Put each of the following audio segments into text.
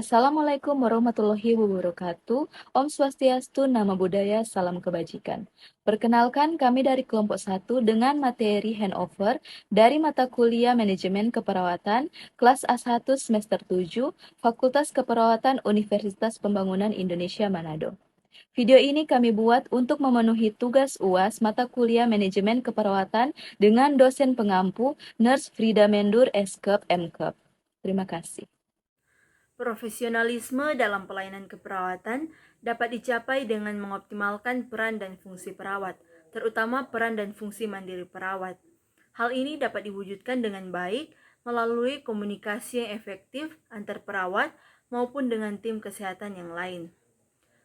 Assalamualaikum warahmatullahi wabarakatuh. Om Swastiastu, Namo Buddhaya, Salam Kebajikan. Perkenalkan, kami dari kelompok 1 dengan materi handover dari mata kuliah Manajemen Keperawatan, kelas A1 semester 7, Fakultas Keperawatan Universitas Pembangunan Indonesia Manado. Video ini kami buat untuk memenuhi tugas UAS mata kuliah Manajemen Keperawatan dengan dosen pengampu Nurse Frida Mendur, S.Kep, M.Kep. Terima kasih. Profesionalisme dalam pelayanan keperawatan dapat dicapai dengan mengoptimalkan peran dan fungsi perawat, terutama peran dan fungsi mandiri perawat. Hal ini dapat diwujudkan dengan baik melalui komunikasi yang efektif antar perawat maupun dengan tim kesehatan yang lain.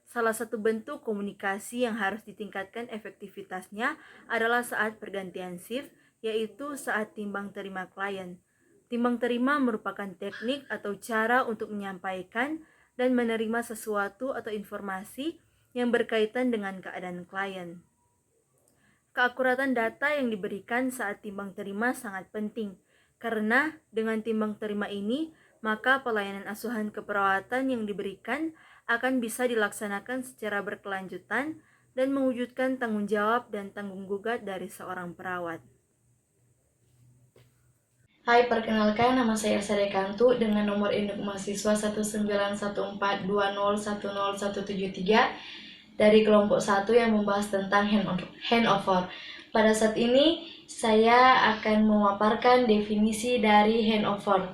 Salah satu bentuk komunikasi yang harus ditingkatkan efektivitasnya adalah saat pergantian shift, yaitu saat timbang terima klien. Timbang terima merupakan teknik atau cara untuk menyampaikan dan menerima sesuatu atau informasi yang berkaitan dengan keadaan klien. Keakuratan data yang diberikan saat timbang terima sangat penting, karena dengan timbang terima ini, maka pelayanan asuhan keperawatan yang diberikan akan bisa dilaksanakan secara berkelanjutan dan mewujudkan tanggung jawab dan tanggung jawab dari seorang perawat. Hai, perkenalkan nama saya Sadekantu dengan nomor induk mahasiswa 19142010173 dari kelompok 1 yang membahas tentang handover. Pada saat ini, saya akan memaparkan definisi dari handover.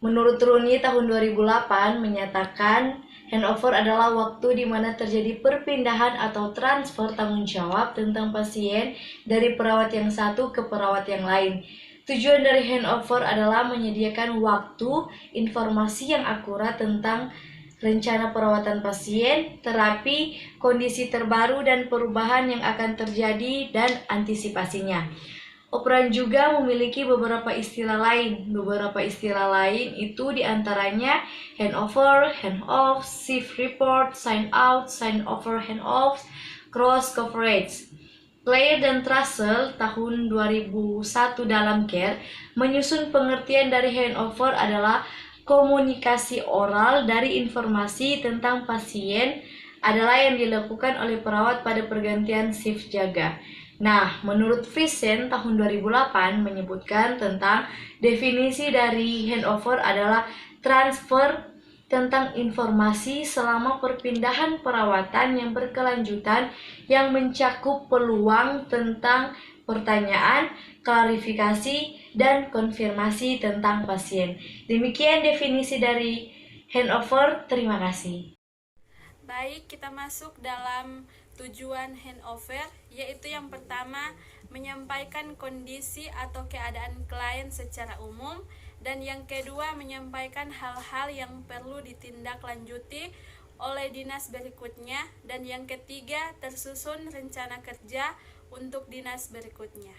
Menurut Runi tahun 2008 menyatakan handover adalah waktu di mana terjadi perpindahan atau transfer tanggung jawab tentang pasien dari perawat yang satu ke perawat yang lain. Tujuan dari handover adalah menyediakan waktu, informasi yang akurat tentang rencana perawatan pasien, terapi, kondisi terbaru dan perubahan yang akan terjadi dan antisipasinya. Operan juga memiliki beberapa istilah lain. Beberapa istilah lain itu diantaranya handover, handoff, shift report, sign out, sign over, handoff, cross coverage. Clare dan Trussell tahun 2001 dalam Care menyusun pengertian dari handover adalah komunikasi oral dari informasi tentang pasien adalah yang dilakukan oleh perawat pada pergantian shift jaga. Nah, menurut Friesen tahun 2008 menyebutkan tentang definisi dari handover adalah transfer tentang informasi selama perpindahan perawatan yang berkelanjutan yang mencakup peluang tentang pertanyaan, klarifikasi, dan konfirmasi tentang pasien. Demikian definisi dari handover. Terima kasih. Baik, kita masuk dalam tujuan handover, yaitu yang pertama, menyampaikan kondisi atau keadaan klien secara umum, dan yang kedua, menyampaikan hal-hal yang perlu ditindaklanjuti oleh dinas berikutnya, dan yang ketiga, tersusun rencana kerja untuk dinas berikutnya.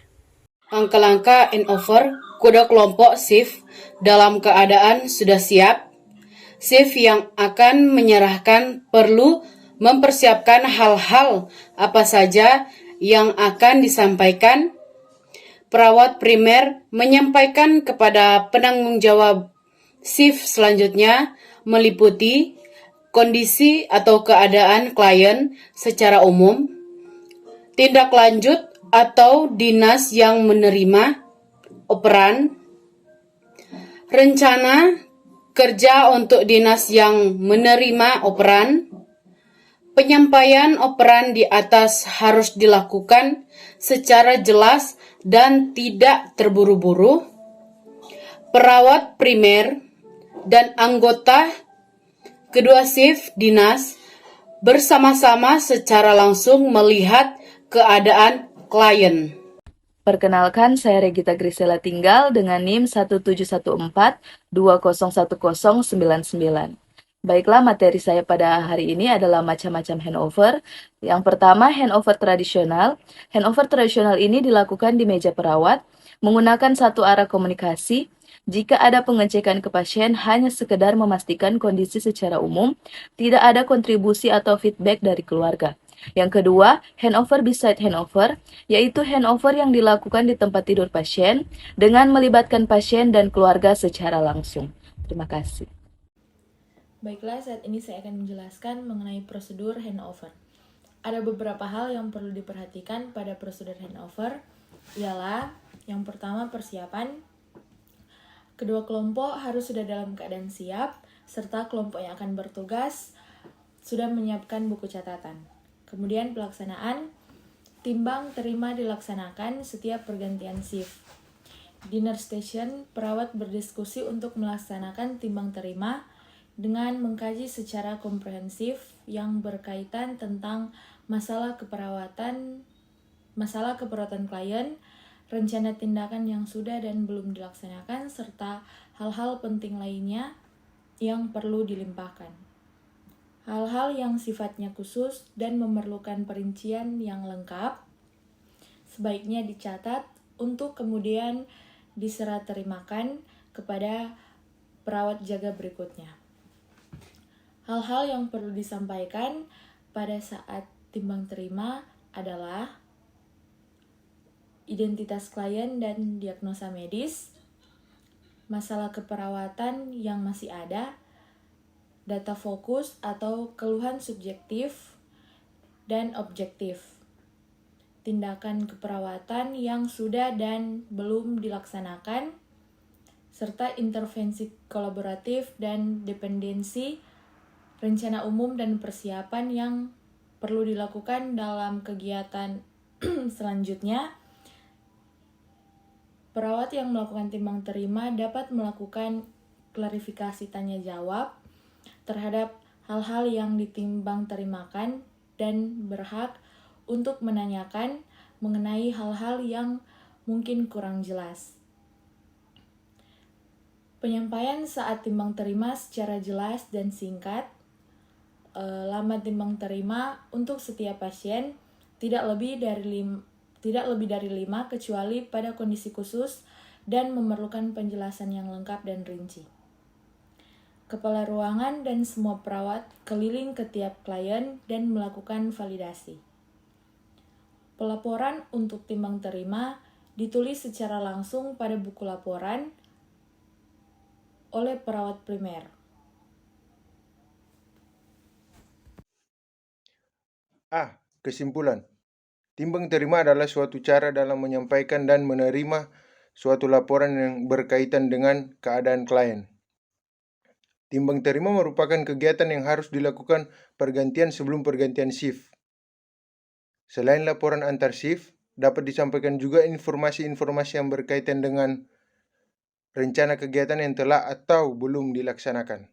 Langkah-langkah handover kuda kelompok shift dalam keadaan sudah siap. Shift yang akan menyerahkan perlu mempersiapkan hal-hal apa saja yang akan disampaikan. Perawat primer menyampaikan kepada penanggung jawab shift selanjutnya meliputi kondisi atau keadaan klien secara umum, tindak lanjut atau dinas yang menerima operan, rencana kerja untuk dinas yang menerima operan. Penyampaian operan di atas harus dilakukan secara jelas dan tidak terburu-buru. Perawat primer dan anggota kedua shift dinas bersama-sama secara langsung melihat keadaan klien. Perkenalkan, saya Regita Grisela Tinggal dengan NIM 17142011099. Baiklah, materi saya pada hari ini adalah macam-macam handover. Yang pertama, handover tradisional. Handover tradisional ini dilakukan di meja perawat, menggunakan satu arah komunikasi. Jika ada pengecekan ke pasien, hanya sekedar memastikan kondisi secara umum, tidak ada kontribusi atau feedback dari keluarga. Yang kedua, handover beside handover, yaitu handover yang dilakukan di tempat tidur pasien dengan melibatkan pasien dan keluarga secara langsung. Terima kasih. Baiklah, saat ini saya akan menjelaskan mengenai prosedur handover. Ada beberapa hal yang perlu diperhatikan pada prosedur handover, ialah yang pertama persiapan. Kedua kelompok harus sudah dalam keadaan siap, serta kelompok yang akan bertugas sudah menyiapkan buku catatan. Kemudian pelaksanaan, timbang terima dilaksanakan setiap pergantian shift. Dinner station, perawat berdiskusi untuk melaksanakan timbang terima dengan mengkaji secara komprehensif yang berkaitan tentang masalah keperawatan klien, rencana tindakan yang sudah dan belum dilaksanakan, serta hal-hal penting lainnya yang perlu dilimpahkan. Hal-hal yang sifatnya khusus dan memerlukan perincian yang lengkap sebaiknya dicatat untuk kemudian diserah terimakan kepada perawat jaga berikutnya. Hal-hal yang perlu disampaikan pada saat timbang terima adalah identitas klien dan diagnosa medis, masalah keperawatan yang masih ada, data fokus atau keluhan subjektif dan objektif, tindakan keperawatan yang sudah dan belum dilaksanakan, serta intervensi kolaboratif dan dependensi, rencana umum dan persiapan yang perlu dilakukan dalam kegiatan selanjutnya. Perawat yang melakukan timbang terima dapat melakukan klarifikasi tanya jawab terhadap hal-hal yang ditimbang terimakan dan berhak untuk menanyakan mengenai hal-hal yang mungkin kurang jelas. Penyampaian saat timbang terima secara jelas dan singkat. Lama timbang terima untuk setiap pasien tidak lebih dari 5 kecuali pada kondisi khusus dan memerlukan penjelasan yang lengkap dan rinci. Kepala ruangan dan semua perawat keliling ke tiap klien dan melakukan validasi. Pelaporan untuk timbang terima ditulis secara langsung pada buku laporan oleh perawat primer. Kesimpulan. Timbang terima adalah suatu cara dalam menyampaikan dan menerima suatu laporan yang berkaitan dengan keadaan klien. Timbang terima merupakan kegiatan yang harus dilakukan pergantian sebelum pergantian shift. Selain laporan antar shift, dapat disampaikan juga informasi-informasi yang berkaitan dengan rencana kegiatan yang telah atau belum dilaksanakan.